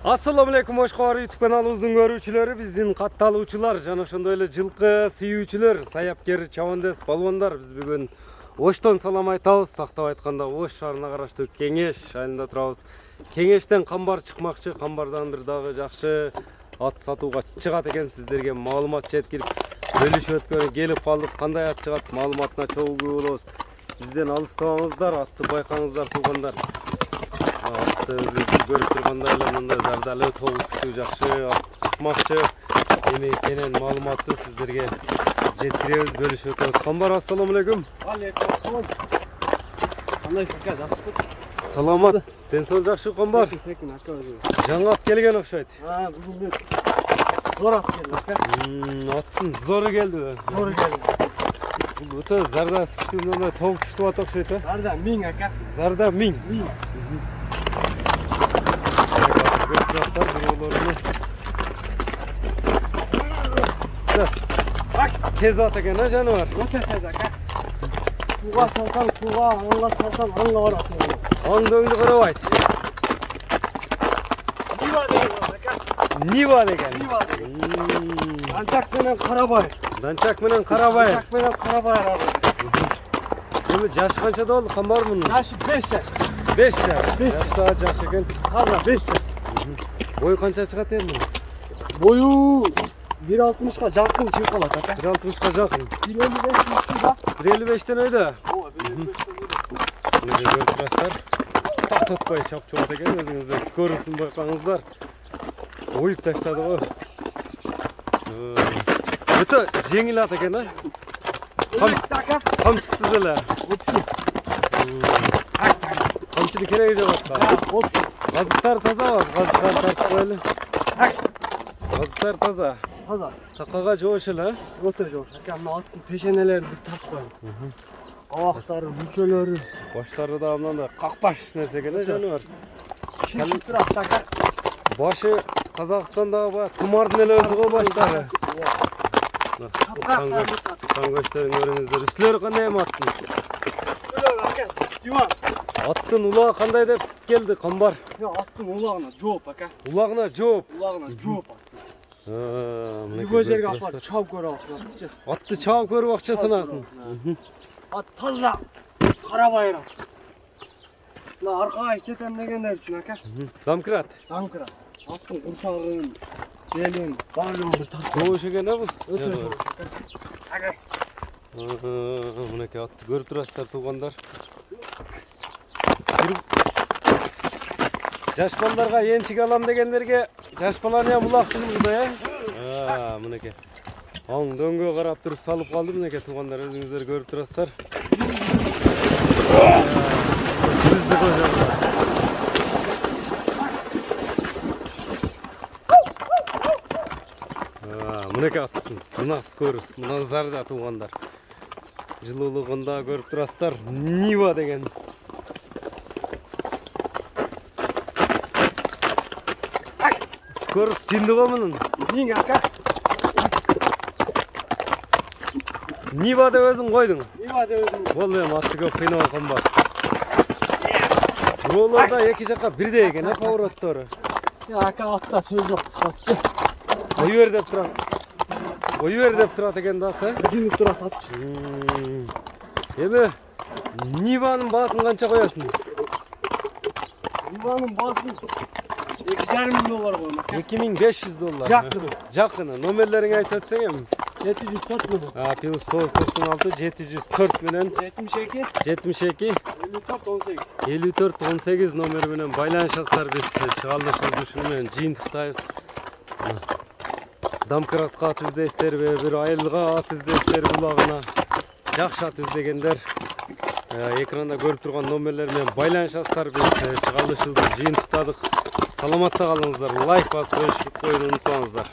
Assalamu alaikum Oşkar YouTube kanalımızın görүүчүлөрү, биздин катталуучулар жана ошондой эле жылкы сүйүүчүлөр, саяпкер, чабандес, балбандар. Биз бүгүн Оштон салам айтабыз. Тактап айтканда Ош шаарына караштуу Кеңеш айылында турабыз. Кеңештен камбар чыкмакчы, камбардан бир дагы жакшы ат сатууга чыгат экен. Сиздерге маалымат жеткирип бөлүшүп өткөнү келип калдык. Кандай ат чыгат маалыматына чогуу болобуз. Бизден алыстабаңыздар, атты байкаңыздар туугандар. Атты görüp turganda эле мындай зардалы толуктуу жакшы чыкмакчы эми экенин маалыматты сиздерге жеткиребиз, бөлүшүп өтөбүз. Камбар, ассаламу алейкум. Алейкум ассалам. Кандайсың ака, жакшысызбы? Саламат. Ден соол жакшы камбар. Секин ака өзүңүз. Жаңы ат келген окшойт. Бүгүн зор ат келди ака. Аттын зору келди. Зор келди. Бул өтө зардасы күчтүү, мындай толук күчтүү ат окшойт, э? Зарда 1000 ака. Зарда 1000. Bak, tez at eкен, ha жаныбар? Өтө тез ака. Туга салсаң туга, аңга салсаң аңга барат. Аңдөңдү карабайт. Нива деген ака. Нива деген. Нива деген. Данчак менен Карабай. Данчак менен Карабай. Данчак менен Карабай арабы. Эми жашы канча болду камбар мунун? Жашы 5 жаш. 5 жаш. Жаш экен. Таза 5 жаш. Бою канча чыгат эми? Бою 1.60га жакын чыгып калат ака. 1.60га жакын. 1.55 1.55тен өйдө. Ооба, 1.55 Мына көрүп тактатпай чапчуат экен, өзүңүздөр скоростун байкаңыздар. Оюп таштады го. Өтө жеңил ат экен, а? Камчысыз эле. Камчыны кереги жок атка. Газыктар тазабы? Газыктар тартып коелу. Газыктар таза. Таза. Такага жоош эле, Өтө жоош. Ака, мына аттын пешенелерин бир тартып коюң. Абактары, мүчөлөрү. баштары да мындай какпаш нерсе экен, жаныбар. Шишип турат ака. Башы Казакстандагы баягы тумардын эле өзү го баштары. Саңгөчтөрүн көрүңүздөр. Үстүлөрү кандай эми аттын? Ака, диван. Аттын улагы кандай деп келди камбар? Аттын улагына жооп ака. Улагына жооп. Улагына жооп. Мынакей Үйгө жерге апарып чабып көрүп алсын атчы. Атты чабып көрүп акча санасын. Ат таза Карабай ат. Мына аркага иштетем дегендер үчүн ака. Дамкрат. Аңкыра. Аттын курсагын, белин, баардыгын бир тартып. Жоош экен, бул. Өтө жооп. Ака. Мынакей атты көрүп турасыздар туугандар. Жаш балдарга энчик алам дегендерге жаш баланы ham улакчылыгы да, э? Мынакей. Аң дөңгө карап туруп салып калды, мынакей туугандар, өзүңүздөр көрүп турасыздар. Мынакей аттын мына скорость, мына зарда туугандар. Жылуулугунда көрүп турасыздар. Нива деген. Скорость жинди го мунун. 1000 ака. Нива деп өзүң койдуң. Нива деп өзүм. Болду эми атты көп кыйнабай камбар. Жолдордо эки жакка бирдей экен, повороттору. Ака, атта сөз жок кыскасы. Ою бер деп турат. Ою бер деп турат экен да, э? Жинип турат атчы. Эми Ниванын баасын канча коесуң? Ниванын баасы 2,5 доллар койгон ака. $2500. Жакын. Жакын. Номерлериңи айтып өтсең эми. 704 менен. Плюс 996 704 менен 72 72 54 18. 54 18 номери менен байланышасыздар. Биз чыгалышыбызды ушуну менен жыйынтыктайбыз. Дамкраатка ат издейсиздерби, бир айылга ат издейсиздерби, улагына жакшы ат издегендер экранда көрүп турган номерлер менен байланышасыздар. Биз чыгалышыбызды жыйынтыктадык. Саламатта калыңыздар. Лайк басып коюуну унутпаңыздар.